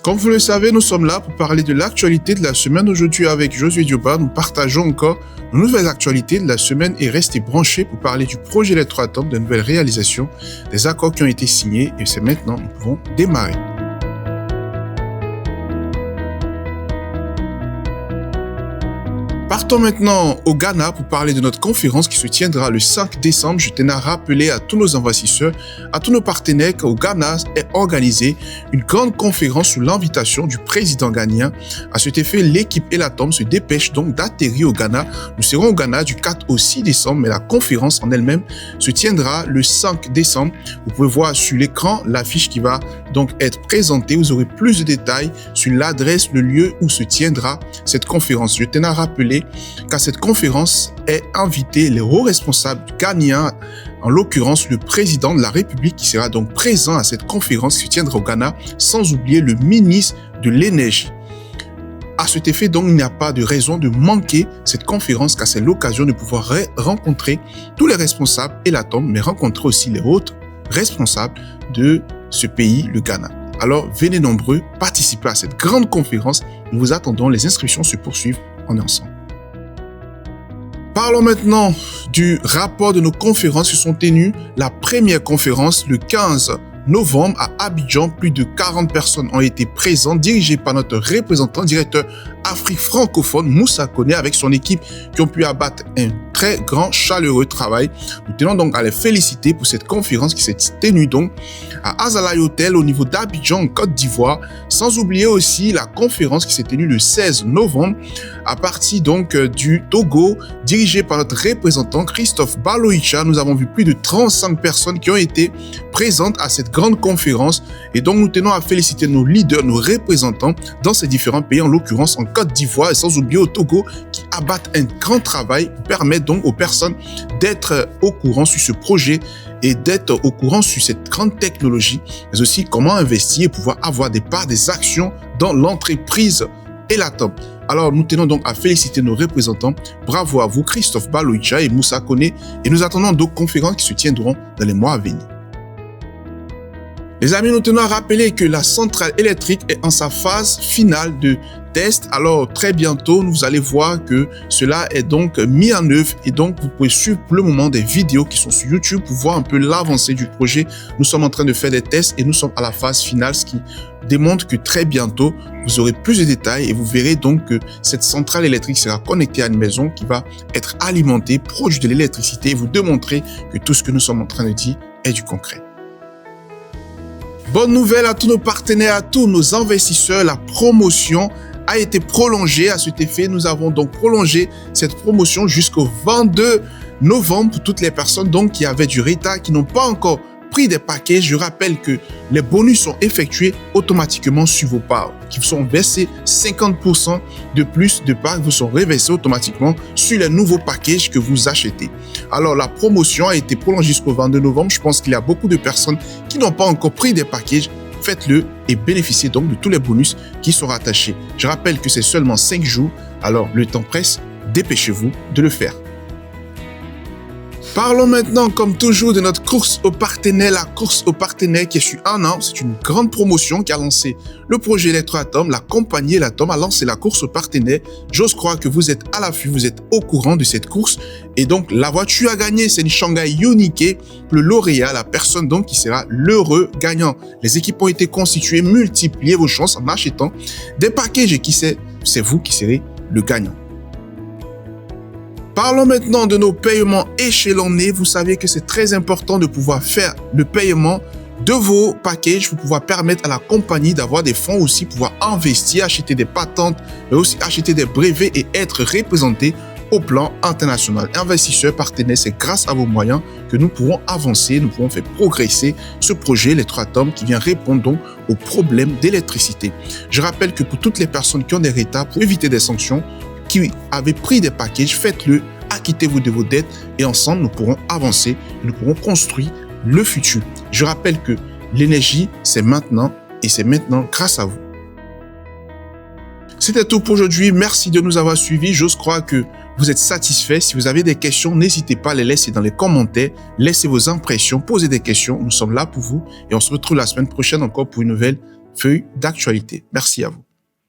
Comme vous le savez, nous sommes là pour parler de l'actualité de la semaine. Aujourd'hui, avec Josué Dioba, nous partageons encore nos nouvelles actualités de la semaine et restez branchés pour parler du projet Electroatom, de nouvelles réalisations, des accords qui ont été signés et c'est maintenant, nous pouvons démarrer. Partons maintenant au Ghana pour parler de notre conférence qui se tiendra le 5 décembre. Je tenais à rappeler à tous nos investisseurs, à tous nos partenaires qu'au Ghana est organisée une grande conférence sous l'invitation du président ghanéen. À cet effet, l'équipe Elatom se dépêche donc d'atterrir au Ghana. Nous serons au Ghana du 4 au 6 décembre, mais la conférence en elle-même se tiendra le 5 décembre. Vous pouvez voir sur l'écran l'affiche qui va donc être présentée. Vous aurez plus de détails sur l'adresse, le lieu où se tiendra cette conférence. Je tenais à rappeler qu'à cette conférence est invité les hauts responsables ghanéens, en l'occurrence le président de la République qui sera donc présent à cette conférence qui se tiendra au Ghana, sans oublier le ministre de l'énergie. À cet effet, donc, il n'y a pas de raison de manquer cette conférence car c'est l'occasion de pouvoir rencontrer tous les responsables Elatom, mais rencontrer aussi les autres responsables de ce pays, le Ghana. Alors, venez nombreux participer à cette grande conférence. Nous vous attendons. Les inscriptions se poursuivent. On est ensemble. Parlons maintenant du rapport de nos conférences qui sont tenues. La première conférence, le 15 novembre à Abidjan, plus de 40 personnes ont été présentes, dirigées par notre représentant directeur Afrique francophone, Moussa Koné, avec son équipe qui ont pu abattre un très grand, chaleureux travail. Nous tenons donc à les féliciter pour cette conférence qui s'est tenue donc à Azalai Hotel au niveau d'Abidjan, en Côte d'Ivoire, sans oublier aussi la conférence qui s'est tenue le 16 novembre à partir donc du Togo, dirigée par notre représentant Christophe Baloïcha. Nous avons vu plus de 35 personnes qui ont été présentes à cette grande conférence et donc nous tenons à féliciter nos leaders, nos représentants dans ces différents pays, en l'occurrence en Côte d'Ivoire et sans oublier au Togo qui abattent un grand travail pour permettre donc aux personnes d'être au courant sur ce projet et d'être au courant sur cette grande technologie, mais aussi comment investir et pouvoir avoir des parts, des actions dans l'entreprise Elatom. Alors, nous tenons donc à féliciter nos représentants. Bravo à vous, Christophe Baloïcha et Moussa Koné, et nous attendons d'autres conférences qui se tiendront dans les mois à venir. Les amis, nous tenons à rappeler que la centrale électrique est en sa phase finale de test. Alors, très bientôt, vous allez voir que cela est donc mis en œuvre et donc vous pouvez suivre pour le moment des vidéos qui sont sur YouTube pour voir un peu l'avancée du projet. Nous sommes en train de faire des tests et nous sommes à la phase finale, ce qui démontre que très bientôt, vous aurez plus de détails et vous verrez donc que cette centrale électrique sera connectée à une maison qui va être alimentée, produire de l'électricité et vous démontrer que tout ce que nous sommes en train de dire est du concret. Bonne nouvelle à tous nos partenaires, à tous nos investisseurs, la promotion a été prolongée. À cet effet, nous avons donc prolongé cette promotion jusqu'au 22 novembre pour toutes les personnes donc qui avaient du retard, qui n'ont pas encore pris des paquets. Je rappelle que les bonus sont effectués automatiquement sur vos parts, qui vous sont versés 50% de plus de parts vous sont reversés automatiquement sur les nouveaux packages que vous achetez. Alors, la promotion a été prolongée jusqu'au 22 novembre. Je pense qu'il y a beaucoup de personnes qui n'ont pas encore pris des packages. Faites-le et bénéficiez donc de tous les bonus qui sont rattachés. Je rappelle que c'est seulement 5 jours. Alors, le temps presse. Dépêchez-vous de le faire. Parlons maintenant, comme toujours, de notre course aux partenaires. La course aux partenaires qui est sur un an. C'est une grande promotion qui a lancé le projet Electroatom. La compagnie Elatom a lancé la course aux partenaires. J'ose croire que vous êtes à l'affût, vous êtes au courant de cette course. Et donc, la voiture à gagner, c'est une Shanghai Unique, le lauréat, la personne donc qui sera l'heureux gagnant. Les équipes ont été constituées, multipliez vos chances en achetant des packages et qui sait, c'est vous qui serez le gagnant. Parlons maintenant de nos paiements échelonnés. Vous savez que c'est très important de pouvoir faire le paiement de vos packages pour pouvoir permettre à la compagnie d'avoir des fonds aussi, pouvoir investir, acheter des patentes, mais aussi acheter des brevets et être représenté au plan international. Investisseurs, partenaires, c'est grâce à vos moyens que nous pourrons avancer, nous pourrons faire progresser ce projet Electroatom qui vient répondre donc aux problèmes d'électricité. Je rappelle que pour toutes les personnes qui ont des retards, pour éviter des sanctions, qui avaient pris des packages, faites-le, acquittez-vous de vos dettes et ensemble nous pourrons avancer, nous pourrons construire le futur. Je rappelle que l'énergie, c'est maintenant et c'est maintenant grâce à vous. C'était tout pour aujourd'hui. Merci de nous avoir suivis. J'ose croire que vous êtes satisfaits. Si vous avez des questions, n'hésitez pas à les laisser dans les commentaires. Laissez vos impressions, posez des questions. Nous sommes là pour vous et on se retrouve la semaine prochaine encore pour une nouvelle feuille d'actualité. Merci à vous.